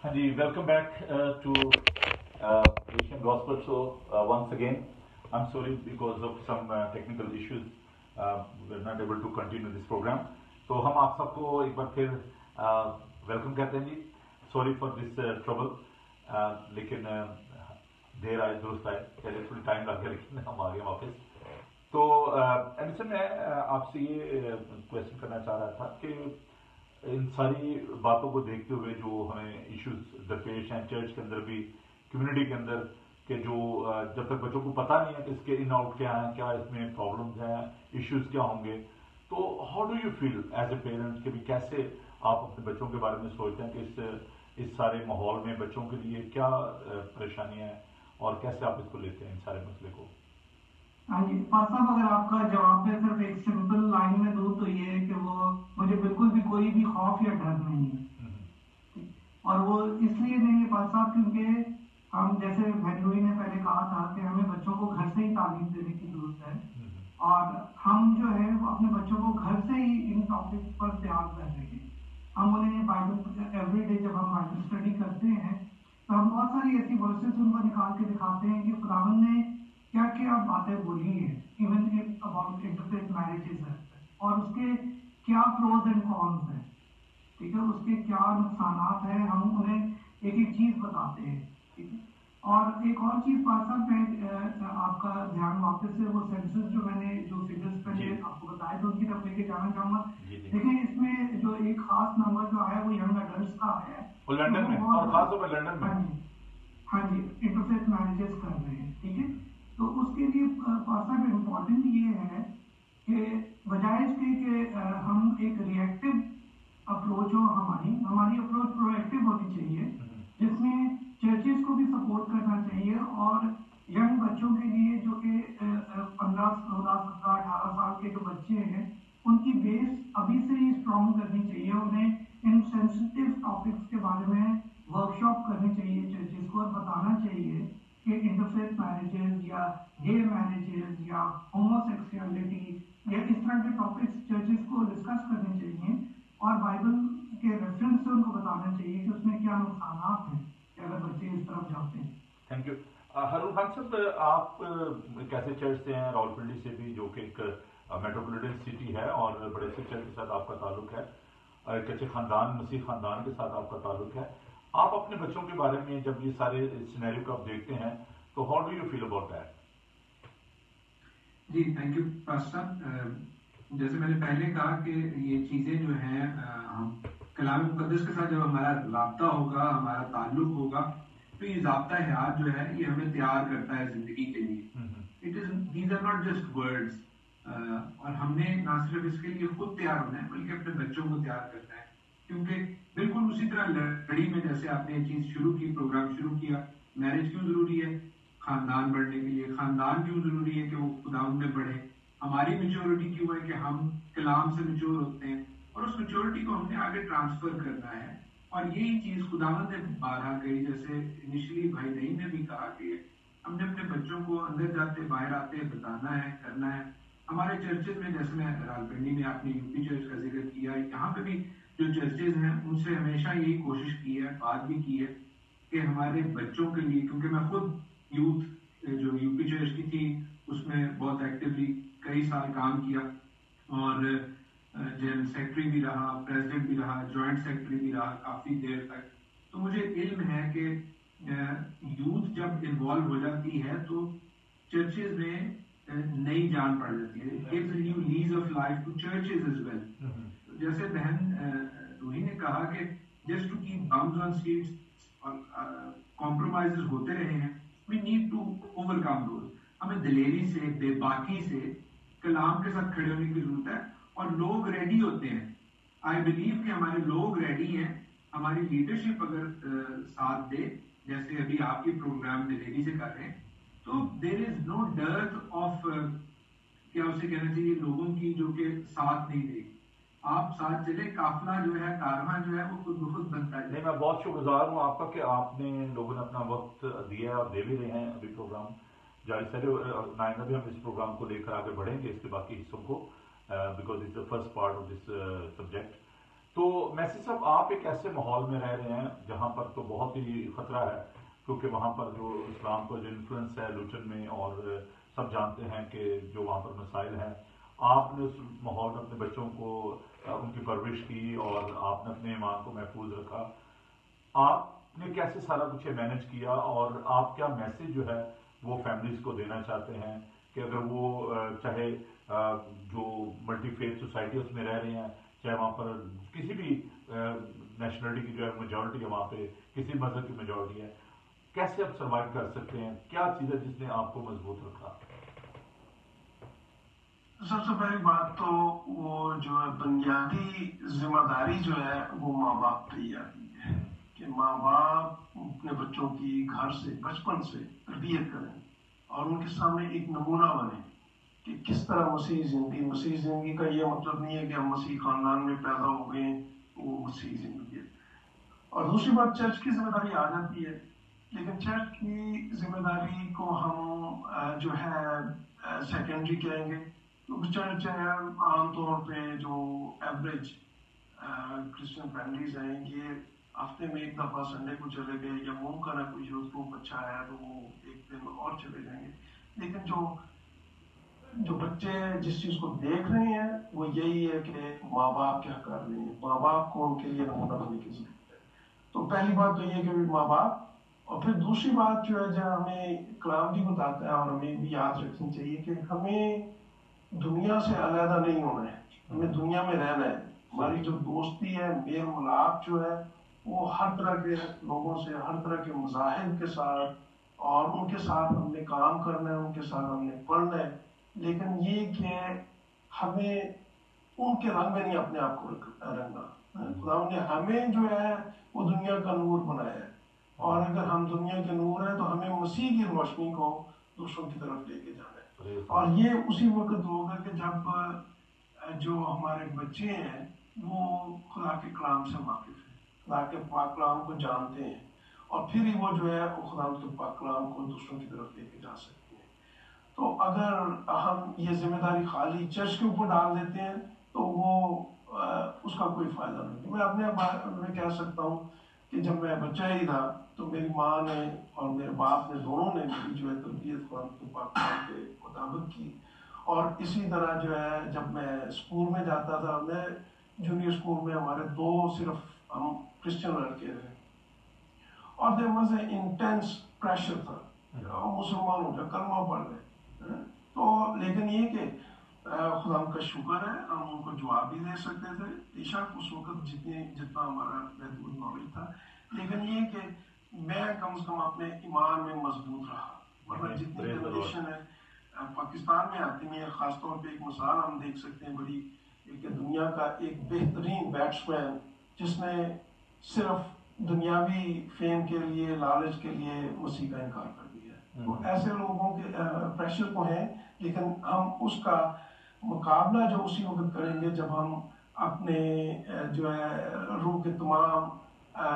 Andy, welcome back to Asian Gospel Show once again. I'm sorry because of some technical issues, we're not able to continue this program. तो हम आप सबको एक बार फिर welcome कहते हैं जी. सॉरी फॉर दिस ट्रबल, लेकिन देर आए दुरुस्त आए, पहले थोड़ी टाइम लग गया लेकिन हम आ गए वापस. तो एंडरसन, मैं आपसे ये क्वेश्चन करना चाह रहा था कि इन सारी बातों को देखते हुए जो हमें इश्यूज दरपेश हैं चर्च के अंदर भी, कम्युनिटी के अंदर, कि जो जब तक बच्चों को पता नहीं है कि इसके इन आउट क्या है, क्या इसमें प्रॉब्लम्स हैं, इश्यूज क्या होंगे, तो how do you feel as a parent कि भी कैसे आप अपने बच्चों के बारे में सोचते हैं कि इस सारे माहौल में बच्चों के लिए क्या परेशानियां हैं और कैसे आप इसको लेते हैं इन सारे मसले को? हाँ जी पास साहब, अगर आपका जवाब है सिर्फ एक सिंपल लाइन में दूं तो ये है कि वो मुझे बिल्कुल भी कोई भी खौफ या डर नहीं है. और वो इसलिए नहीं है पास साहब क्योंकि हम, जैसे भैंडुई ने पहले कहा था कि हमें बच्चों को घर से ही तालीम देने की जरूरत है, और हम जो है वो अपने बच्चों को घर से ही इन टॉपिक्स पर तैयार कर रहे हैं. हम उन्हें बाइबल एवरीडे जब हम बाइबल स्टडी करते हैं तो हम बहुत सारी ऐसी वर्सेस उनको निकाल के दिखाते हैं कि खुदावंद ने क्या क्या बातें बोली है, इवन अबाउट इंटरफेथ मैरिजेस है, और उसके क्या प्रोज एंड कॉन्स है, ठीक है, उसके क्या नुकसानात हैं, हम उन्हें एक एक चीज बताते हैं, ठीक है. और एक और चीज पास साहब, मैं आपका ध्यान वापस से वो सेंसस जो मैंने जो फिगर्स पहले आपको बताए थे उनकी तरफ लेके जाना चाहूंगा. देखिए इसमें जो एक खास नंबर जो आया वो यंग अडल्ट का आया है, लंदन में, और खास तौर पर लंदन में. हाँ जी इंटरफेथ मैरिजेस कर रहे हैं, ठीक है. तो उसके लिए पास साहब इम्पोर्टेंट ये है कि बजाय इसके कि हम एक रिएक्टिव अप्रोच हो, हमारी अप्रोच प्रोएक्टिव होनी चाहिए, जिसमें चर्चेस को भी सपोर्ट करना चाहिए और यंग बच्चों के लिए जो कि 15, 16, 17, 18 साल के जो बच्चे हैं उनकी बेस अभी से ही स्ट्रॉन्ग करनी चाहिए. उन्हें इन सेंसिटिव टॉपिक्स के बारे में वर्कशॉप करनी चाहिए चर्चेस को, और बताना चाहिए कि इंटरफेथ मैरिजेस या गे मैरिजेस या होमोसेक्सुअलिटी या इस तरह के टॉपिक्स चर्चेस को डिस्कस करने चाहिए, और बाइबल के रेफरेंस से उनको बताना चाहिए कि उसमें क्या नुकसानात हैं अगर बच्चे इस तरफ जाते हैं. Thank you. हारून खान साहब, आप कैसे चर्च से हैं? रावलपिंडी से भी, जो कि एक मेट्रोपॉलिटन सिटी है, और बड़े से चर्च के साथ आपका ताल्लुक है, एक अच्छे खानदान, मसीह खानदान के साथ आपका ताल्लुक है. आप अपने बच्चों के बारे में जब ये सारे सिनेरियो को आप देखते हैं तो how do you feel about that? जी थैंक यू पास्टर. जैसे मैंने पहले कहा कि ये चीज़ें जो हैं, हम कलाम मुक़द्दस के साथ जब हमारा राब्ता होगा, हमारा ताल्लुक होगा, तो ये ज़ाब्ता हयात जो है ये हमें तैयार करता है ज़िंदगी के लिए. These are not just words, और हमने ना सिर्फ इसके लिए खुद तैयार होना है बल्कि अपने बच्चों को तैयार करना है. क्योंकि बिल्कुल उसी तरह लड़ी में जैसे आपने ये चीज़ शुरू की, प्रोग्राम शुरू किया, मैरिज क्यों ज़रूरी है? खानदान बढ़ने के लिए. खानदान क्यों ज़रूरी है कि वो खुदावंद में बढ़े? हमारी मेच्योरिटी क्यों है कि हम कलाम से मेच्योर होते हैं, और उस मेच्योरिटी को हमने आगे ट्रांसफर करना है. और यही चीज़ खुदावंद ने बारहा कही, जैसे इनिशियली भाई नईम ने भी कहा कि हमने अपने बच्चों को अंदर जाते बाहर आते बताना है, करना है. हमारे चर्चेज में, जैसे मैं रावलपिंडी में आपने यूपी चर्च का जिक्र किया, यहाँ पे भी जो चर्चेज हैं उनसे हमेशा यही कोशिश की है, बात भी की है कि हमारे बच्चों के लिए, क्योंकि मैं खुद यूथ जो यूपी चर्च की थी उसमें बहुत एक्टिवली कई साल काम किया, और जनरल सेक्रेटरी भी रहा, प्रेसिडेंट भी रहा, जॉइंट सेक्रेटरी भी रहा काफ़ी देर तक. तो मुझे इल्म है कि यूथ जब इन्वॉल्व हो जाती है तो चर्चेज में नई जान पड़ जाती है. It gives a new lease of life to churches as well. जैसे बहन रूही ने कहा कि just to keep bums on seats और कॉम्प्रोमाइजेस होते रहे हैं, we need to overcome those. हमें दिलेरी से, बेबाकी से कलाम के साथ खड़े होने की जरूरत है, और लोग रेडी होते हैं. आई बिलीव कि हमारे लोग रेडी हैं. हमारी लीडरशिप अगर साथ दे, जैसे अभी आपके प्रोग्राम दिलेरी से कर रहे हैं, तो there is no dearth of, क्या उसे कहना चाहिए, लोगों की जो कि साथ नहीं देगी. आप साथ चले, काफिला जो है, कारवां जो है वो खुद ब खुद बनता है. नहीं, मैं बहुत शुक्रगुजार हूँ आपका कि आपने लोगों ने अपना वक्त दिया और दे भी रहे हैं. अभी प्रोग्राम जारी से नाइना भी हम इस प्रोग्राम को लेकर आगे बढ़ेंगे, इसके बाकी हिस्सों को, because it's the first part of this subject. تو میسی صاحب آپ ایک ایسے ماحول میں رہ رہے ہیں جہاں پر تو بہت ہی خطرہ ہے، کیونکہ وہاں پر جو اسلام کا جو انفلوئنس ہے لوٹن میں، اور سب جانتے ہیں کہ جو وہاں پر مسائل ہیں، آپ نے اس ماحول میں اپنے بچوں کو ان کی پرورش کی اور آپ نے اپنے ایمان کو محفوظ رکھا. آپ نے کیسے سارا کچھ مینج کیا، اور آپ کیا میسج جو ہے وہ فیملیز کو دینا چاہتے ہیں کہ اگر وہ چاہے جو ملٹی فیتھ سوسائٹی اس میں رہ رہے ہیں، چاہے وہاں پر کسی بھی نیشنلٹی کی جو ہے میجورٹی ہے، وہاں پہ کسی مذہب کی میجورٹی ہے، کیسے آپ سروائیو کر سکتے ہیں؟ کیا چیز ہے جس نے آپ کو مضبوط رکھا؟ سب سے پہلی بات تو وہ جو ہے بنیادی ذمہ داری جو ہے وہ ماں باپ پہ ہی آتی ہے کہ ماں باپ اپنے بچوں کی گھر سے بچپن سے تربیت کریں اور ان کے سامنے ایک نمونہ بنے کہ کس طرح مسیحی زندگی کا یہ مطلب نہیں ہے کہ ہم مسیحی خاندان میں پیدا ہو گئے، وہ مسیحی زندگی ہے. اور دوسری بات چرچ کی ذمہ داری آ جاتی ہے، لیکن چرچ کی ذمہ داری کو ہم جو ہے سیکنڈری کہیں گے. چرچ عام طور پہ جو ایوریج کرسچن فیملیز ہیں یہ ہفتے میں ایک دفعہ سنڈے کو چلے گئے، یا ممکن ہے کوئی یوتھ گروپ اچھا ہے تو وہ ایک دن اور چلے جائیں گے. لیکن جو بچے جس چیز کو دیکھ رہے ہیں وہ یہی ہے کہ ماں باپ کیا کر رہے ہیں، ماں باپ کو ان کے لیے نمونہ بننے کی ضرورت ہے. تو پہلی بات تو یہ کہ ماں باپ، اور پھر دوسری بات جو ہے جو ہمیں کلام بھی بتاتا ہے اور ہمیں بھی یاد رکھنی چاہیے کہ ہمیں دنیا سے علیحدہ نہیں ہونا ہے، ہمیں دنیا میں رہنا ہے. ہماری جو دوستی ہے، میل ملاپ جو ہے وہ ہر طرح کے لوگوں سے، ہر طرح کے مذاہب کے ساتھ، اور ان کے ساتھ ہم نے کام کرنا ہے، ان کے ساتھ ہم نے پڑھنا ہے. لیکن یہ کہ ہمیں ان کے رنگ میں نہیں اپنے آپ کو رنگنا. خدا نے ہمیں جو ہے وہ دنیا کا نور بنایا ہے، اور اگر ہم دنیا کے نور ہیں تو ہمیں مسیح کی روشنی کو دوسروں کی طرف لے کے جانا ہے. اور یہ اسی وقت ہوگا کہ جب جو ہمارے بچے ہیں وہ خدا کے کلام سے واقف ہیں، خدا کے پاک کلام کو جانتے ہیں، اور پھر ہی وہ جو ہے وہ خدا کے پاک کلام کو دوسروں کی طرف لے کے جا سکتے ہیں. تو اگر ہم یہ ذمہ داری خالی چرچ کے اوپر ڈال دیتے ہیں تو وہ اس کا کوئی فائدہ نہیں. میں اپنے بارے میں کہہ سکتا ہوں کہ جب میں بچہ ہی تھا تو میری ماں نے اور میرے باپ نے دونوں نے میری جو ہے تربیت قرآن کے پاک کلام کے مطابق کی. اور اسی طرح جو ہے جب میں اسکول میں جاتا تھا، میں جونیئر اسکول میں ہمارے صرف ہم کرسچن لڑکے تھے، اور there was a intense pressure تھا، مسلمان ہو جائے، کلمہ پڑھ لے. تو لیکن یہ کہ خدا کا شکر ہے ہم ان کو جواب بھی دے سکتے تھے، بے شک اس وقت جتنا ہمارا محدود نالج تھا. لیکن یہ کہ میں کم از کم اپنے ایمان میں مضبوط رہا. ورنہ جتنی جنریشن ہے پاکستان میں آتی ہے، خاص طور پہ ایک مثال ہم دیکھ سکتے ہیں بڑی، کہ دنیا کا ایک بہترین بیٹسمین جس نے صرف دنیاوی فیم کے لیے، لالچ کے لیے مسیح کا انکار کر دیا. تو ایسے لوگوں کے پریشر کو ہیں، لیکن ہم اس کا مقابلہ جو اسی وقت کریں گے جب ہم اپنے جو ہے روح کے تمام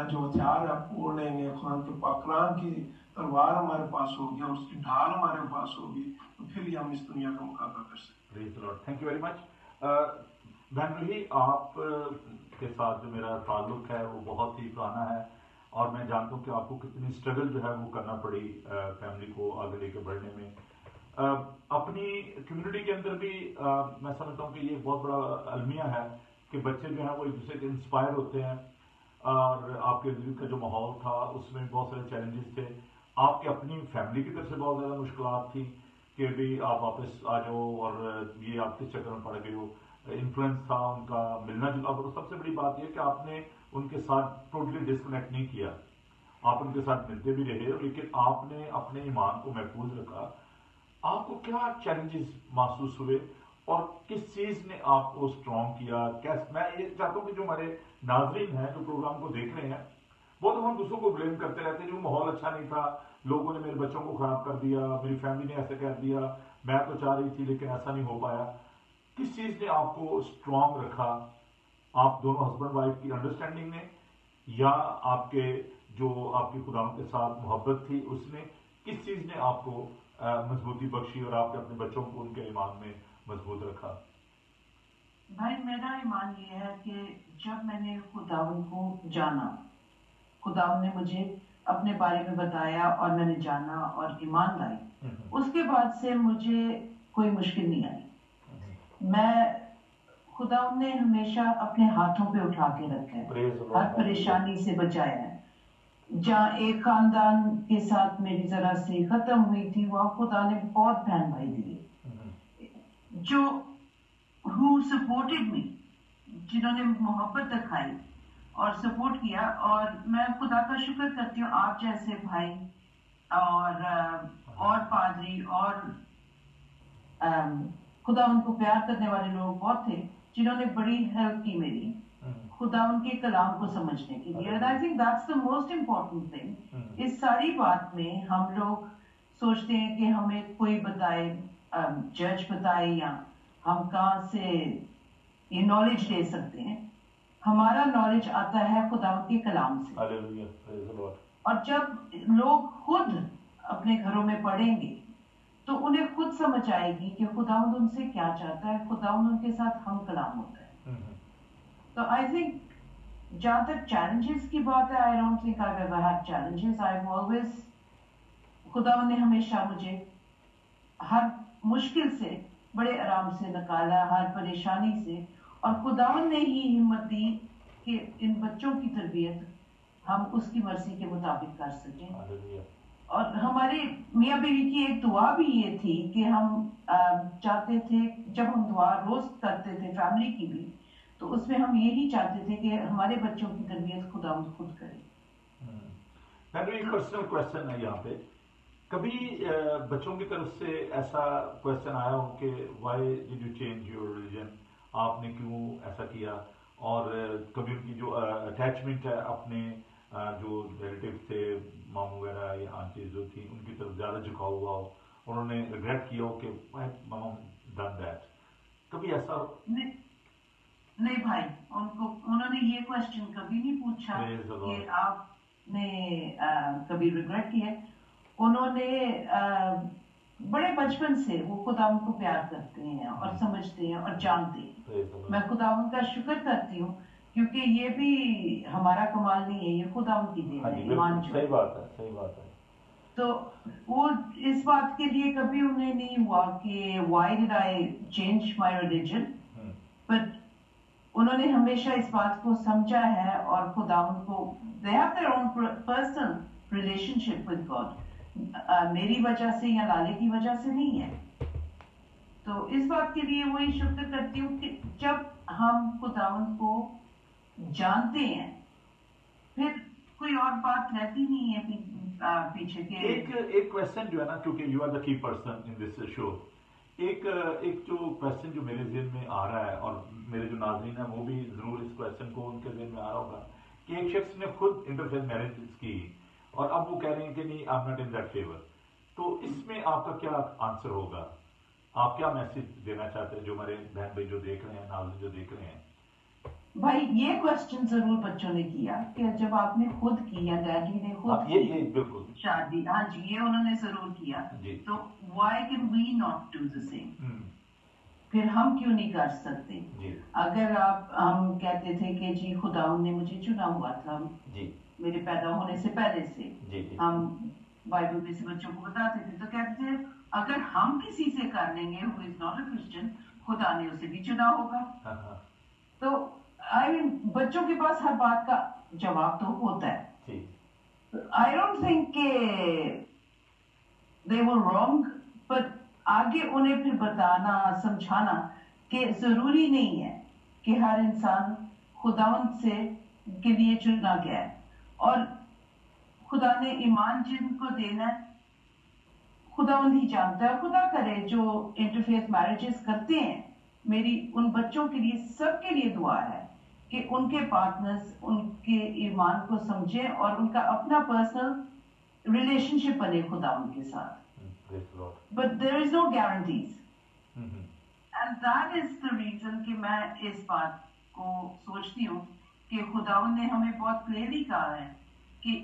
جو ہتھیار ہے وہ لیں گے. خدا کے پاک کلام کی تلوار ہمارے پاس ہوگی اور اس کی ڈھال ہمارے پاس ہوگی، تو پھر ہی ہم اس دنیا کا مقابلہ کر سکتے ہیں. تھینک یو ویری مچ. بہن روحی، آپ کے ساتھ جو میرا تعلق ہے وہ بہت ہی پرانا ہے، اور میں جانتا ہوں کہ آپ کو کتنی اسٹرگل جو ہے وہ کرنا پڑی فیملی کو آگے لے کے بڑھنے میں. اپنی کمیونٹی کے اندر بھی میں سمجھتا ہوں کہ یہ بہت بڑا المیہ ہے کہ بچے جو ہیں وہ ایک دوسرے سے انسپائر ہوتے ہیں، اور آپ کے دل کا جو ماحول تھا اس میں بہت سارے چیلنجز تھے. آپ کی اپنی فیملی کی طرف سے بہت زیادہ مشکلات تھی کہ بھی آپ واپس آ جاؤ، اور یہ آپ کس چکر میں پڑ گئے ہو. انفلوئنس تھا ان کا ملنا جلنا، اور سب سے بڑی بات یہ کہ آپ نے ان کے ساتھ ٹوٹلی ڈسکنیکٹ نہیں کیا، آپ ان کے ساتھ ملتے بھی رہے، لیکن آپ نے اپنے ایمان کو محفوظ رکھا. آپ کو کیا چیلنجز محسوس ہوئے اور کس چیز نے آپ کو اسٹرانگ کیا؟ میں یہ چاہتا ہوں کہ جو ہمارے ناظرین ہیں جو پروگرام کو دیکھ رہے ہیں، وہ تو ہم دوسروں کو بلیم کرتے رہتے ہیں، جو ماحول اچھا نہیں تھا، لوگوں نے میرے بچوں کو خراب کر دیا، میری فیملی نے ایسے کہہ دیا، میں تو چاہ رہی تھی لیکن ایسا نہیں ہو پایا. کس چیز نے آپ کو اسٹرانگ رکھا؟ آپ دونوں ہسبینڈ وائف کی انڈرسٹینڈنگ نے، یا آپ کے جو آپ کی خدا کے ساتھ محبت تھی اس نے؟ کس چیز نے آپ کو مضبوطی بخشی اور آپ نے اپنے بچوں کو ان کے ایمان میں مضبوط رکھا؟ بھائی میرا ایمان یہ ہے کہ جب میں نے خداوند کو جانا، خداوند نے مجھے اپنے بارے میں بتایا اور میں نے جانا اور ایمان لائی، اس کے بعد سے مجھے کوئی مشکل نہیں آئی. میں خداوند نے ہمیشہ اپنے ہاتھوں پہ اٹھا کے رکھا ہے، ہر پریشانی سے بچایا ہے. جہاں ایک خاندان کے ساتھ میری ذرا سے ختم ہوئی تھی، وہاں خدا نے بہت بہن بھائی دیے جو who supported me، جنہوں نے محبت دکھائی اور سپورٹ کیا. اور میں خدا کا شکر کرتی ہوں آپ جیسے بھائی اور پادری اور خدا ان کو پیار کرنے والے لوگ بہت تھے جنہوں نے بڑی ہیلپ کی میری خدا ان کے کلام کو سمجھنے کے لیے. And I think that's the most important thing. اس ساری بات میں ہم لوگ سوچتے ہیں کہ ہمیں کوئی بتائے، جج بتائے یا ہم کہاں سے یہ نالج لے سکتے ہیں. ہمارا نالج آتا ہے خدا کے کلام سے. اور جب لوگ خود اپنے گھروں میں پڑھیں گے تو انہیں خود سمجھ آئے گی کہ خداوند ان سے کیا چاہتا ہے، خداوند ان کے ساتھ ہم کلام ہوتا ہے. تو آئی تھنک جہاں تک چیلنجز کی بات ہے، I don't think I ever head challenges. I have always, خداوند نے ہمیشہ مجھے ہر مشکل سے بڑے آرام سے نکالا، ہر پریشانی سے. اور خداوند نے ہی ہمت دی کہ ان بچوں کی تربیت ہم اس کی مرضی کے مطابق کر سکیں. اور ہمارے میاں بیوی کی ایک دعا بھی یہ تھی کہ ہم چاہتے تھے جب ہم دعا روز کرتے تھے فیملی کی بھی، تو اس میں ہم یہی چاہتے تھے کہ ہمارے بچوں کی تربیت خداوند خود کرے. ایک پرسنل کویسچن ہے یہاں پہ، کبھی بچوں کی طرف سے ایسا کویسچن آیا ہو کہ why did you change your religion, آپ نے کیوں ایسا کیا؟ اور کبھی ان کی جو اٹیچمنٹ ہے اپنے جو ریلیٹیو تھے، ماموں وغیرہ یا آنٹیز جو تھی، ان کی طرف زیادہ جھکاؤ ہوا ہو، انہوں نے ریگریٹ کیا ہو کہ ماما ڈن دیٹ، کبھی ایسا؟ نہیں بھائی، انہوں نے یہ کوشچن کبھی نہیں پوچھا کہ آپ نے کبھی ریگریٹ کیا. انہوں نے بڑے بچپن سے وہ خداوند کو پیار کرتے ہیں اور سمجھتے ہیں اور جانتے ہیں. میں خداوند کا شکر کرتی ہوں کیونکہ یہ بھی ہمارا کمال نہیں ہے، یہ خداوند کی دین ہے. ایمان جو صحیح بات ہے، صحیح بات ہے. تو وہ اس بات کے لیے کبھی انہیں نہیں ہوا کہ why did I change my religion, but انہوں نے ہمیشہ اس بات کو سمجھا ہے اور خداوند کو they have their own personal relationship with God. میری وجہ سے یا لالے کی وجہ سے نہیں ہے. تو اس بات کے لیے وہی شکر کرتی ہوں کہ جب ہم خداوند کو جانتے ہیں پھر کوئی اور بات رہتی نہیں ہے پیچھے کے. ایک کویسچن جو ہے نا، کیونکہ یو آر دا کی پرسن ان دس شو، ایک جو کویسچن جو میرے ذہن میں آ رہا ہے اور میرے جو ناظرین ہیں وہ بھی ضرور اس کویسچن کو ان کے ذہن میں آ رہا ہوگا کہ ایک شخص نے خود انٹرفیئر میرج کی اور اب وہ کہہ رہے ہیں کہ نہیں، I am not in that favour. تو اس میں آپ کا کیا آنسر ہوگا؟ آپ کیا میسج دینا چاہتے ہیں جو ہمارے بہن بھائی جو دیکھ رہے ہیں، ناظرین جو دیکھ رہے ہیں؟ بھائی یہ کوشچن ضرور بچوں نے کیا کہ جب آپ نے خود کی یا ڈیڈی نے خود یہ بالکل شادی، ہاں جی یہ انہوں نے ضرور کیا، تو why can we not do the same? پھر ہم کیوں نہیں کر سکتے؟ اگر ہم کہتے تھے کہ جی خداوند نے مجھے چنا ہوا تھا میرے پیدا ہونے سے پہلے سے، ہم بائبل میں سے بچوں کو بتاتے تھے تو کہتے تھے اگر ہم کسی سے کر لیں گے who is not a Christian، خدا نے اسے بھی چنا ہوگا. تو بچوں کے پاس ہر بات کا جواب تو ہوتا ہے. I don't think they were wrong، but آگے انہیں پھر بتانا سمجھانا کہ ضروری نہیں ہے کہ ہر انسان خداوند سے کے لیے چنا گیا ہے، اور خدا نے ایمان جن کو دینا ہے خداوند ہی جانتا ہے. خدا کرے جو انٹرفیئر میرجز کرتے ہیں، میری ان بچوں کے لیے سب کے لیے دعا ہے کہ ان کے پارٹنرز ان کے ایمان کو سمجھیں اور ان کا اپنا پرسنل ریلیشن شپ بنے خداوند کے ساتھ. But there is no guarantees. And that is the reason کہ میں اس بات کو سوچتی ہوں کہ خداوند نے ہمیں بہت کلیئرلی کہا ہے کہ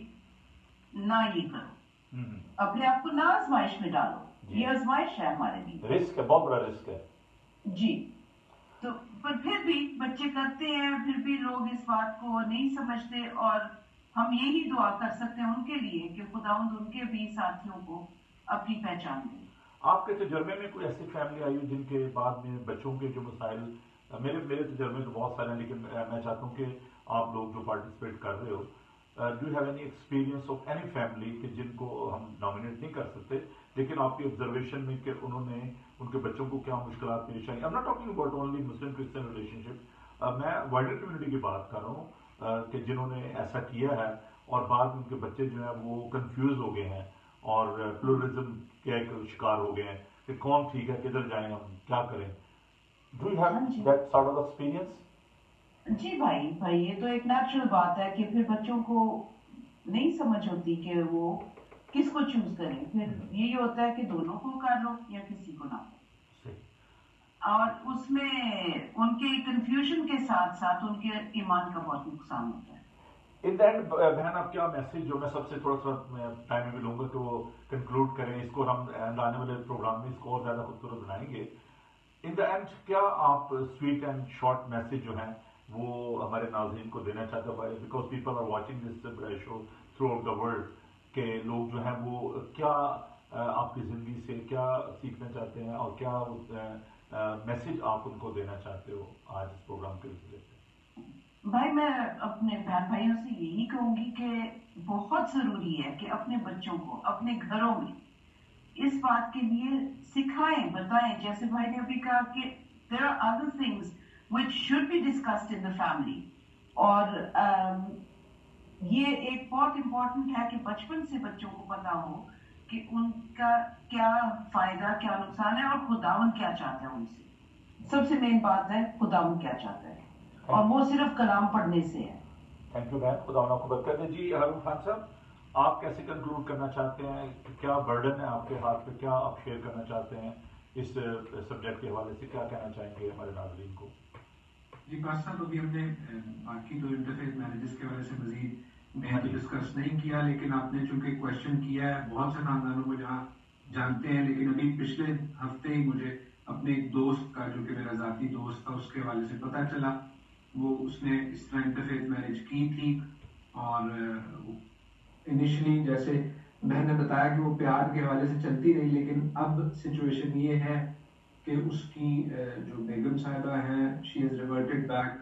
نہ یہ کرو، اپنے آپ کو نہ آزمائش میں ڈالو. یہ آزمائش ہے ہمارے لیے، رسک ہے، بہت بڑا رسک ہے. جی. تو پر پھر بچے کرتے ہیں پھر بھی لوگ اس بات کو نہیں سمجھتے, اور ہم یہی دعا کر سکتے ہیں ان کے لیے کہ خداوند ان کے بھی ساتھیوں کو اپنی پہچان دے. آپ کے تجربے میں کوئی ایسی فیملی آئی جن کے بعد میں بچوں کے جو مسائل, میرے تجربے تو بہت سارے ہیں, لیکن میں چاہتا ہوں کہ آپ لوگ جو پارٹیسپیٹ کر رہے ہو, do you have any experience of any family کہ جن کو ہم نامینیٹ نہیں کر سکتے, لیکن آپ کی آبزرویشن میں کہ انہوں نے ان کے بچوں کو کیا مشکلات پیش آئی؟ I'm not talking about only Muslim Christian relationship, میں وائڈر کمیونٹی کی بات کر رہا ہوں کہ جنہوں نے ایسا کیا ہے اور بعد میں ان کے بچے جو ہیں وہ کنفیوز ہو گئے ہیں اور پلورلزم کے ایک شکار ہو گئے ہیں کہ کون ٹھیک ہے, کدھر جائیں, ہم کیا کریں. Do you have that sort of experience? جی بھائی یہ تو ایک نیچرل بات ہے کہ پھر بچوں کو نہیں سمجھ ہوتی کہ وہ کس کو چوز کریں, پھر یہی ہوتا ہے کہ دونوں کو کر لو یا کسی کو نہ کرو, اور اس میں ان کے کنفیوژن کے ساتھ ساتھ ان کے ایمان کا بہت نقصان ہوتا ہے. ان دینڈ بہن آپ کیا میسج, جو میں سب سے تھوڑا سا ٹائم بھی لوں گا کہ وہ کنکلوڈ کریں اس کو, ہم آنے والے پروگرام میں اس کو اور زیادہ خوبصورت بنائیں گے. ان دا اینڈ کیا آپ سویٹ اینڈ شارٹ میسج جو ہیں وہ ہمارے ناظرین کو دینا چاہتے ہیں, because people are watching this show throughout the world, کہ لوگ جو ہیں وہ کیا آپ کی زندگی سے کیا سیکھنا چاہتے ہیں اور کیا میسج آپ ان کو دینا چاہتے ہو آج اس پروگرام کے ذریعے سے؟ بھائی میں اپنے بہن بھائیوں سے یہی کہوں گی کہ بہت ضروری ہے کہ اپنے بچوں کو اپنے گھروں میں اس بات کے لیے سکھائیں, بتائیں. جیسے بھائی نے ابھی کہا کہ there are other things which should be discussed in the family, اور یہ ایک بہت امپورٹنٹ ہے کہ بچپن سے بچوں کو پتا ہو کہ ان کا کیا فائدہ کیا نقصان ہے اور خداوند کیا چاہتا ہے ان سے. سب سے مین بات ہے خداوند کیا چاہتا ہے, اور وہ صرف کلام پڑھنے سے ہے. تھینک یو بہن, خدا آپ کو برکت دے. جی ہارون خان صاحب, آپ کیسے کنکلوڈ کرنا چاہتے ہیں, کیا برڈن ہے آپ کے ہاتھ پہ, کیا آپ شیئر کرنا چاہتے ہیں اس سبجیکٹ کے حوالے سے, کیا کہنا چاہیں گے ہمارے ناظرین کو؟ جی پاس صاحب, ابھی ہم نے باقی جو انٹرفیس میرجز کے حوالے سے مزید میں ڈسکس نہیں کیا, لیکن آپ نے چونکہ کوشچن کیا ہے, بہت سے خاندانوں کو جہاں جانتے ہیں, لیکن ابھی پچھلے ہفتے ہی مجھے اپنے ایک دوست کا, جو کہ میرا ذاتی دوست تھا, اس کے حوالے سے پتہ چلا. وہ اس نے اس طرح انٹرفیس میرج کی تھی, اور انیشلی جیسے میں نے بتایا کہ وہ پیار کے حوالے سے چلتی رہی, لیکن اب سچویشن یہ ہے کہ اس کی جو بیگم صاحبہ ہیں, شی ہیز ریورٹڈ بیک,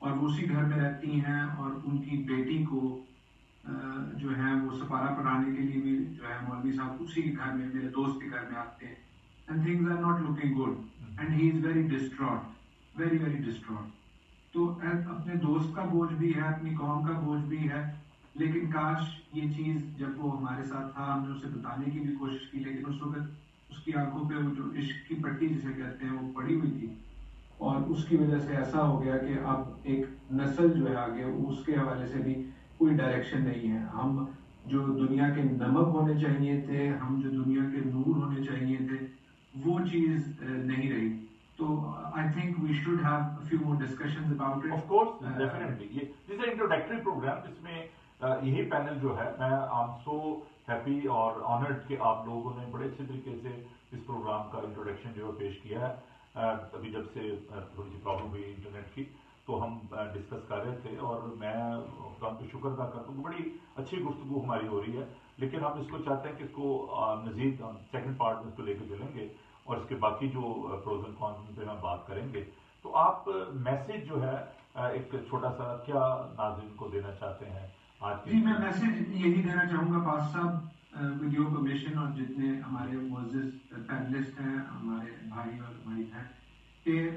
اور وہ اسی گھر میں رہتی ہیں, اور ان کی بیٹی کو جو ہے وہ سپارہ پڑھانے کے لیے بھی جو ہے مولوی صاحب اسی کے گھر میں, میرے دوست کے گھر میں آتے ہیں. And things are not looking good, and he is very distraught, very very distraught. تو اپنے دوست کا بوجھ بھی ہے, اپنی قوم کا بوجھ بھی ہے, لیکن کاش یہ چیز جب وہ ہمارے ساتھ تھا ہم نے اسے بتانے کی بھی کوشش کی, لیکن اس وقت اس کی آنکھوں پہ وہ جو عشق کی پٹی جسے کہتے ہیں وہ پڑی ہوئی تھی, اور اس کی وجہ سے ایسا ہو گیا کہ اب ایک نسل جو ہے آگے اس کے حوالے سے بھی کوئی ڈائریکشن نہیں ہے. ہم جو دنیا کے نمک ہونے چاہیے تھے, ہم جو دنیا کے نور ہونے چاہیے تھے, وہ چیز نہیں رہی. So I think we should have a few more discussions about it. Of course, definitely. This is an introductory program جس میں یہی پینل جو ہے, میں I'm so happy اور honored کہ آپ لوگوں نے بڑے اچھے طریقے سے اس پروگرام کا انٹروڈکشن جو ہے پیش کیا ہے. ابھی جب سے تھوڑی سی پرابلم ہوئی انٹرنیٹ کی تو ہم ڈسکس کر رہے تھے, اور میں خدا کو شکر ادا کرتا ہوں, بڑی اچھی گفتگو ہماری ہو رہی ہے, لیکن ہم اس کو چاہتے ہیں کہ اس کو مزید سیکنڈ پارٹ میں اس کو لے کے چلیں گے, اور اس کے باقی جو پروز اینڈ کونس پہ ہم بات کریں گے. تو آپ میسج جو ہے ایک چھوٹا سا کیا ناظرین کو دینا چاہتے ہیں آج کی؟ جی میں میسج یہی دینا چاہوں گا پاس صاحب, ود یور پرمیشن, اور جتنے ہمارے معزز پینلسٹ ہیں, ہمارے بھائی اور ہماری بہن, کہ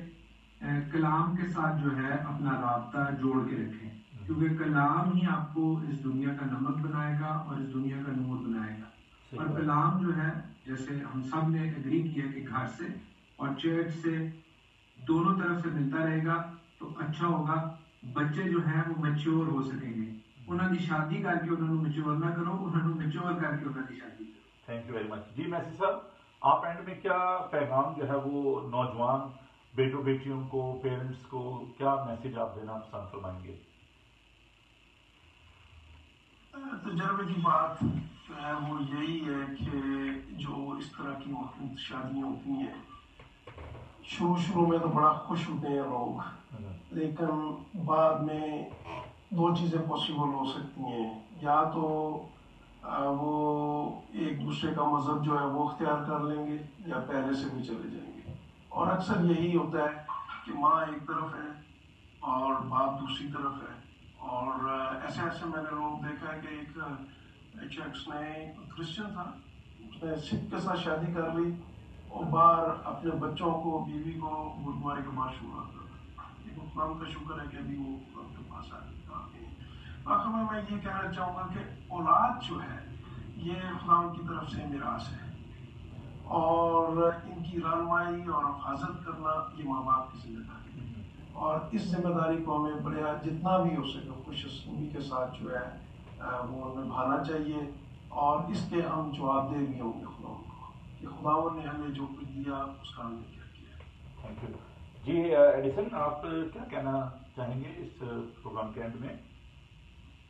کلام کے ساتھ جو ہے اپنا رابطہ جوڑ کے رکھیں, کیونکہ کلام ہی آپ کو اس دنیا کا نمک بنائے گا اور اس دنیا کا نور بنائے گا. اور کلام جو ہے جیسے ہم سب نے اگری کیا کہ گھر سے اور چرچ سے دونوں طرف سے ملتا رہے گا تو اچھا ہوگا. بچے جو ہیں وہ میچور ہو سکیں گے. انہوں نے شادی کر کے انہوں نے میچور نہ کرو, انہوں نے میچور کر کے انہوں نے شادی کرو. Thank you very much. جی میسی صاحب, آپ اینڈ میں کیا پیغام جو ہے وہ نوجوان بیٹوں بیٹیوں کو, پیرنٹس کو کیا میسج آپ دینا پسند فرمائیں گے؟ تجربے کی بات ہے وہ یہی ہے کہ جو اس طرح کی شادیاں ہوتی ہیں, شروع میں تو بڑا خوش ہوتے ہیں لوگ, लेकिन बाद में दो चीज़ें पॉसिबल हो सकती हैं, या तो वो एक दूसरे का मज़हब जो है वो अख्तियार कर लेंगे या पहले से भी चले जाएंगे। और अक्सर यही होता है कि माँ एक तरफ है और बाप दूसरी तरफ है, और ऐसे ऐसे मैंने लोग देखा है कि एक शख्स ने, क्रिश्चियन था, उसने सिख के साथ शादी कर ली और बाहर अपने बच्चों को, बीवी को गुरुद्वारे के बाहर शुरू कर था। लेकिन खुदा का शुक्र है कि अभी वो उनके पास आ गए। आखिर में मैं ये कहना चाहूँगा कि औलाद जो है ये खुदा की तरफ से मिरास है, और इनकी रहनुमाई और हिफाजत करना ये माँ बाप की जिम्मेदारी है, और इस जिम्मेदारी को हमें बड़े जितना भी हो सके खुशनसीबी के साथ जो है वो निभाना चाहिए, और इसके हम जवाबदेह भी होंगे खुदा को कि खुदा ने हमें जो कुछ दिया उसका हमने क्या किया। Thank you ji. एडिसन, आप क्या कहना चाहेंगे इस प्रोग्राम के एंड में?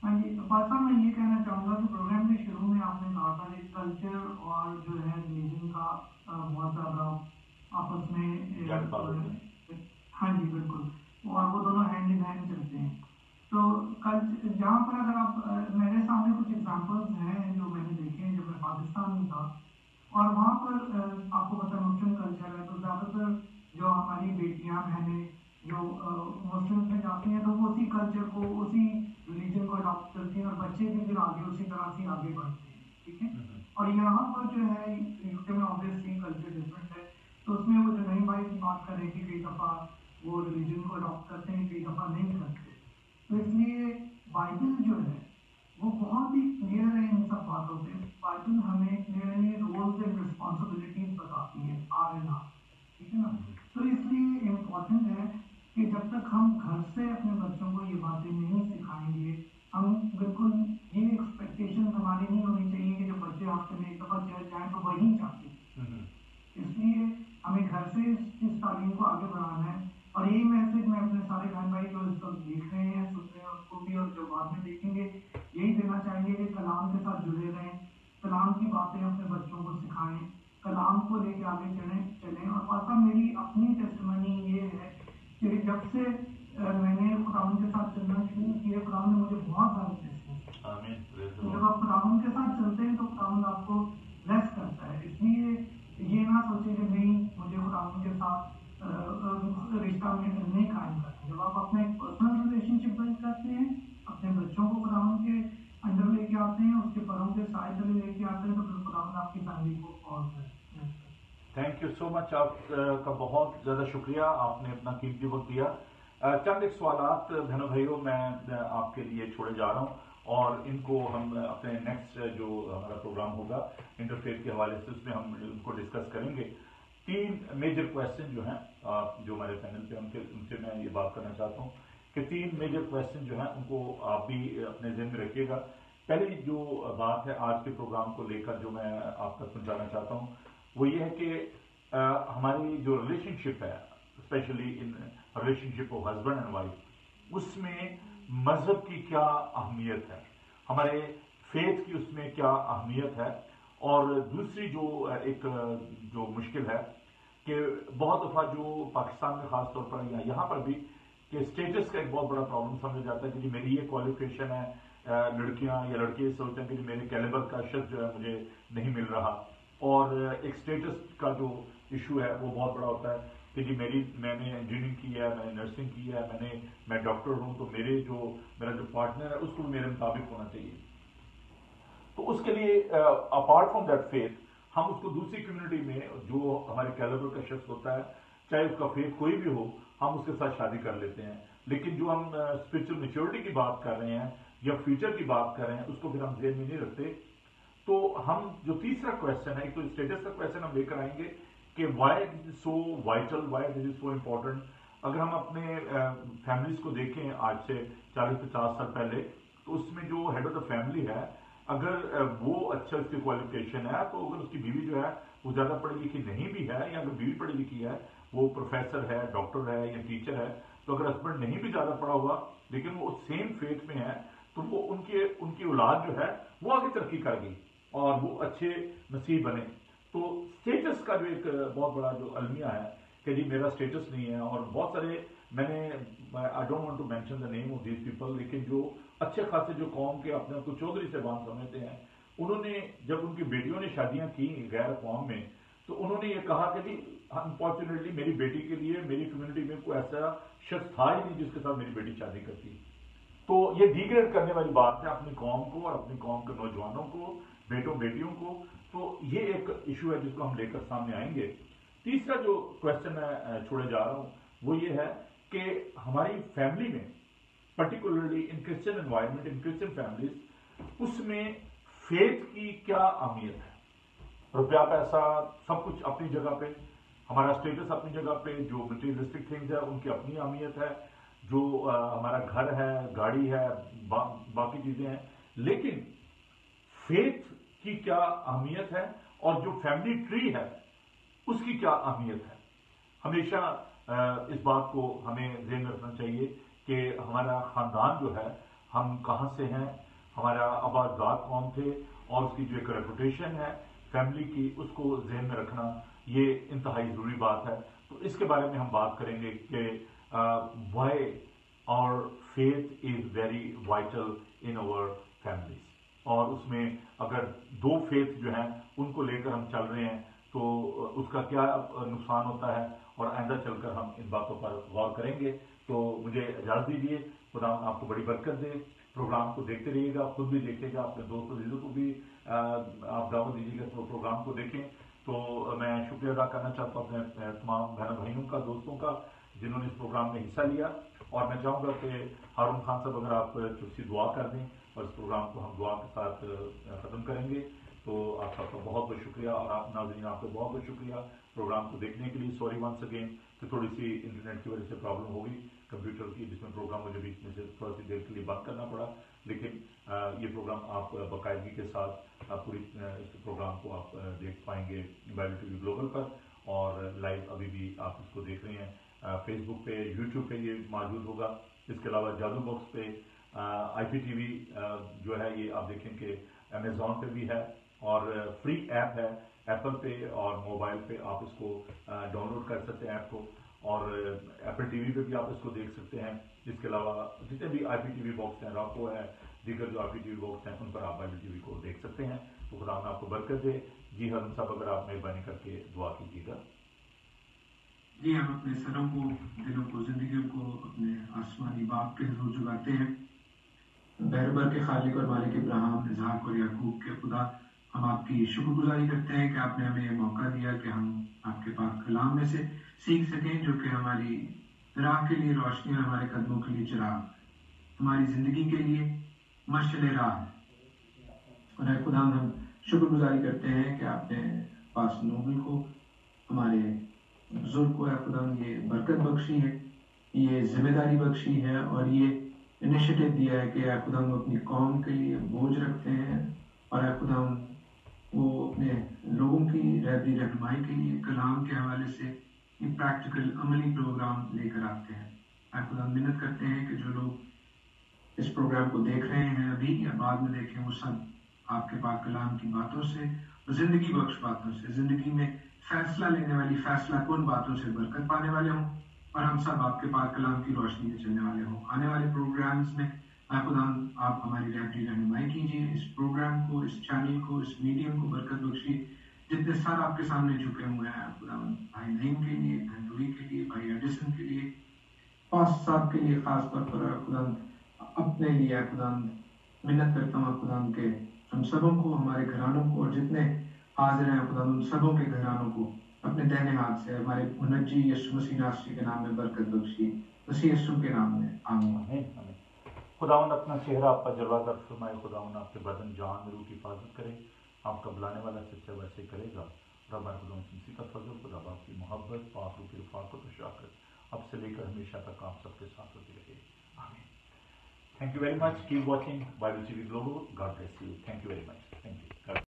हाँ जी, पासा मैं ये कहना चाहूँगा कि प्रोग्राम के शुरू में आपने कहा था कि कल्चर और जो है रिलीजन का बहुत ज़्यादा आपस में, हाँ जी बिल्कुल, और वो दोनों हैंड इन हैंड चलते हैं। तो जहाँ पर अगर आप, मेरे सामने कुछ एग्जांपल्स हैं जो मैंने देखे हैं जब मैं पाकिस्तान में था, और वहाँ पर आपको पता है मुस्लिम कल्चर है, तो ज़्यादातर जो हमारी बेटियाँ बहनें जो मुस्लिम में जाती हैं तो वो उसी कल्चर को, उसी रिलीजन को अडॉप्ट करती हैं, और बच्चे भी फिर आगे उसी तरह से आगे बढ़ते हैं, ठीक है। और यहाँ पर जो है यूके में ऑब्वियसली कल्चर डिफरेंट है, तो उसमें वो जो नई भाई की बात करें कि कई दफ़ा वो रिलीजन को अडॉप्ट करते हैं, कई दफ़ा नहीं करते। तो इसलिए बाइबल जो है वो बहुत ही क्लियर है इन सब बातों पे। बाइबल हमें क्लियरली रोल्स एंड रिस्पॉन्सिबिलिटीज बताती है, आर एंड आर, ठीक है ना। तो इसलिए इम्पोर्टेंट है कि जब तक हम घर से अपने बच्चों को ये बातें नहीं सिखाएंगे, हम बिल्कुल ये एक्सपेक्टेशन हमारी नहीं होनी चाहिए कि जब बच्चे हफ्ते में एक दफ़ा चर्च जाएँ तो वहीं जाते। इसलिए हमें घर से इस तालीम को आगे बढ़ाना है, और यही मैसेज मैं अपने सारे बहन भाई जो इस वक्त देख रहे हैं, सुन रहे हैं, उसको भी, और जो बाद में देखेंगे, यही देना चाहेंगे कि कलाम के साथ जुड़े रहें, कलाम की बातें अपने बच्चों को सिखाएं, कलाम को लेके आगे चलें। और पासा मेरी अपनी टेस्टिमनी ये है कि जब से मैंने खुदावन के साथ चलना शुरू किया, खुदावन ने मुझे बहुत सारे टेस्ट, तो जब आप खुदावन के साथ चलते हैं तो खुदावन आपको ब्लेस करता है। इसलिए ये ना सोचे कि नहीं मुझे खुदावन के साथ रिश्ता में नहीं कायम करना। जब आप अपना एक पर्सनल रिलेशनशिप बिल्ड करते हैं, अपने बच्चों को खुदावन के अंडर लेके आते हैं, उसके परों के साए तले लेके आते हैं, तो फिर खुदावन आपकी फैमिली को और थैंक यू सो मच। आपका बहुत ज़्यादा शुक्रिया, आपने अपना कीमती वक्त दिया। चंद एक सवालात बहनों भाइयों मैं आपके लिए छोड़े जा रहा हूँ, और इनको हम अपने नेक्स्ट जो हमारा प्रोग्राम होगा इंटरफेथ के हवाले से, उसमें हम उनको डिस्कस करेंगे। 3 मेजर क्वेश्चन जो हैं जो हमारे पैनल पे उनसे मैं ये बात करना चाहता हूँ कि 3 मेजर क्वेश्चन जो हैं उनको आप भी अपने ज़हन में रखिएगा। पहली जो बात है आज के प्रोग्राम को लेकर जो मैं आप तक पहुँचाना चाहता हूँ वो ये है कि हमारी जो रिलेशनशिप है, specially in relationship of husband and wife, उसमें मजहब की क्या अहमियत है, हमारे फेथ की उसमें क्या अहमियत है। और दूसरी जो मुश्किल है कि बहुत दफ़ा जो पाकिस्तान में ख़ास तौर पर या यहाँ पर भी कि स्टेटस का एक बहुत बड़ा प्रॉब्लम समझा जाता है कि जी मेरी ये क्वालिफिकेशन है, लड़कियाँ या लड़के सोचते हैं कि जी मेरे कैलिबर का शख्स जो है मुझे नहीं मिल रहा, और एक स्टेटस का जो इशू है वो बहुत बड़ा होता है कि जी मैंने इंजीनियरिंग की है, मैंने नर्सिंग की है, मैं डॉक्टर हूँ, तो मेरा जो पार्टनर है उसको मेरे मुताबिक होना चाहिए। तो उसके लिए अपार्ट फ्रॉम दैट फेथ हम उसको दूसरी कम्युनिटी में जो हमारे कैलिबर का शख्स होता है, चाहे उसका फेथ कोई भी हो, हम उसके साथ शादी कर लेते हैं। लेकिन जो हम स्पिरिचुअल मैच्योरिटी की बात कर रहे हैं या फ्यूचर की बात कर रहे हैं, उसको फिर हम ज़हन में नहीं रखते। तो हम जो तीसरा क्वेश्चन है, एक तो स्टेटस का क्वेश्चन हम लेकर आएंगे कि why this is so vital, why this is so important. अगर हम अपने फैमिलीज को देखें आज से 40-50 साल पहले, तो उसमें जो हेड ऑफ द फैमिली है, अगर वो अच्छा उसकी क्वालिफिकेशन है, तो अगर उसकी बीवी जो है वो ज़्यादा पढ़ी लिखी नहीं भी है, या अगर बीवी पढ़ी लिखी है, वो प्रोफेसर है, डॉक्टर है या टीचर है, तो अगर हस्बैंड नहीं भी ज़्यादा पढ़ा हुआ लेकिन वो सेम फेथ में है, तो वो उनकी औलाद जो है वो आगे तरक्की कर गई और वो अच्छे नसीब बने। तो स्टेटस का जो एक बहुत बड़ा जो अलमिया है कि जी मेरा स्टेटस नहीं है, और बहुत सारे मैंने I don't want to mention the name of these people, लेकिन जो अच्छे खासे जो कौम के अपने को चौधरी साहबान समझते हैं, उन्होंने जब उनकी बेटियों ने शादियां की गैर कौम में, तो उन्होंने ये कहा कि जी अनफॉर्चुनेटली मेरी बेटी के लिए मेरी कम्युनिटी में कोई ऐसा शख्स था ही नहीं जिसके साथ मेरी बेटी शादी करती। तो ये डिग्रेड करने वाली बात है अपनी कौम को और अपनी कौम के नौजवानों को, बेटों बेटियों को। तो ये एक इशू है जिसको हम लेकर सामने आएंगे। तीसरा जो क्वेश्चन मैं छोड़े जा रहा हूं वो ये है कि हमारी फैमिली में, particularly in Christian environment, in Christian families, उसमें फेथ की क्या अहमियत है। रुपया पैसा सब कुछ अपनी जगह पे, हमारा स्टेटस अपनी जगह पे, जो मटीरियलिस्टिक थिंग्स है उनकी अपनी अहमियत है, जो हमारा घर है, गाड़ी है, बाकी चीजें हैं, लेकिन फेथ की क्या अहमियत है और जो फैमिली ट्री है उसकी क्या अहमियत है। हमेशा इस बात को हमें ध्यान रखना चाहिए कि हमारा खानदान जो है, हम कहाँ से हैं, हमारा आबादजात कौन थे, और उसकी जो एक रेपुटेशन है फैमिली की, उसको ध्यान में रखना ये इंतहाई जरूरी बात है। तो इसके बारे में हम बात करेंगे कि व्हाई और faith is very vital in our families, और उसमें अगर दो फेथ जो हैं उनको लेकर हम चल रहे हैं तो उसका क्या नुकसान होता है, और आइंदा चलकर हम इन बातों पर गौर करेंगे। तो मुझे इजाजत दीजिए, खुदा आपको बड़ी बरकत दे। प्रोग्राम को देखते रहिएगा, खुद भी देखिएगा, अपने दोस्तों अजीजों को भी आप दावत दीजिएगा तो प्रोग्राम को देखें। तो मैं शुक्रिया अदा करना चाहता हूँ अपने तमाम बहन भाइयों का, दोस्तों का, जिन्होंने इस प्रोग्राम में हिस्सा लिया। और मैं चाहूँगा कि हारून खान साहब अगर आप सी दुआ कर दें और इस प्रोग्राम को हम दुआ के साथ ख़त्म करेंगे। तो आप सबका बहुत बहुत शुक्रिया, और आप नाज़रीन आपको बहुत बहुत शुक्रिया प्रोग्राम को देखने के लिए। सॉरी वंस अगेन कि थोड़ी सी इंटरनेट की वजह से प्रॉब्लम हो गई कंप्यूटर की, जिसमें प्रोग्राम मुझे बीच में से थोड़ा सी देर के लिए बंद करना पड़ा, लेकिन ये प्रोग्राम आप बाकायदगी के साथ पूरी इस प्रोग्राम को आप देख पाएंगे बाइबल टीवी ग्लोबल पर, और लाइव अभी भी आप इसको देख रहे हैं फेसबुक पे, यूट्यूब पे ये मौजूद होगा। इसके अलावा जादू बॉक्स पे, IPTV जो है ये आप देखें कि अमेजोन पे भी है, और फ्री ऐप है एप्पल पे और मोबाइल पे, आप इसको डाउनलोड कर सकते हैं ऐप को, और एप्पल टीवी पे भी आप इसको देख सकते हैं। इसके अलावा जितने भी IPTV बॉक्स हैं, राको है, दीगर जो IPTV बॉक्स हैं, उन पर आप बाइबल टीवी को देख सकते हैं। तो खुदा ने आपको बरकत दे। जी हारून साहब अगर आप मेहरबानी करके दुआ कीजिएगा। जी, हम अपने सरों को, दिलों को, जिंदगियों को अपने आसमानी बाप के हुजूर जुगाते हैं। बहरबर के खालिक और मालिक इब्राहिम, इसहाक और याकूब के खुदा, हम आपकी शुक्रगुजारी करते हैं कि आपने हमें ये मौका दिया कि हम आपके पाक कलाम में से सीख सकें, जो कि हमारी राह के लिए रोशनी और हमारे कदमों के लिए चिराग, हमारी जिंदगी के लिए मशअल राह है। और खुदा हम शुक्रगुजारी करते हैं कि आपने पास नोबल को, हमारे बुजुर्ग को खुदा ये बरकत बख्शी है, ये जिम्मेदारी बख्शी है, और ये इनिशिएटिव दिया है कि खुदा हम अपनी कौम के लिए बोझ रखते हैं, और खुदा वो अपने लोगों की रहबरी रहनुमाई के लिए कलाम के हवाले से ये प्रैक्टिकल अमली प्रोग्राम लेकर आते हैं। खुदा मिन्नत करते हैं कि जो लोग इस प्रोग्राम को देख रहे हैं अभी या बाद में देखें, वो सब आपके पाक कलाम की बातों से, जिंदगी बख्श बातों से, जिंदगी में फैसला लेने वाली फैसला कौन बातों से बरकत पाने वाले हों, और हम सब आपके पाक कलाम की रोशनी में चलने वाले हों। आने वाले प्रोग्राम्स में खुदा आप हमारी रहबरी रहनुमाई कीजिए, इस प्रोग्राम को, इस चैनल को, इस मीडियम को बरकत बख्शिए। जितने सर आपके सामने झुके हुए हैं, खुदा भाई नईम के लिए, धनूरी के लिए, भाई एडिसन के लिए, पास साहब के लिए खास तौर पर खुदा अपने लिए खुदा मिन्नत करता हूँ खुदा के हम सबों को, हमारे घरानों को, और जितने हाजिर हैं खुदा उन सबों के घरानों को अपने दाहिने हाथ से हमारे मुनज्जी यीशु मसीह नासरी के नाम में बरकत बख्शी, मसीह यीशु के नाम में आमीन। खुदावन अपना चेहरा आप पर जलवागर फरमाए, खुदावन आपके बदन जान रूह की हिफाजत करे, आपका बुलाने वाला सच्चा वैसे करेगा। रब मसीह का फजल, खुदा बाप की मोहब्बत, पाक रूह की रफ़ाक़त और शफ़क़त अब से लेकर हमेशा तक आप सबके साथ होती रहे। आमीन। Thank you very much. Keep watching Bible TV Global. God bless you. Thank you very much. Thank you.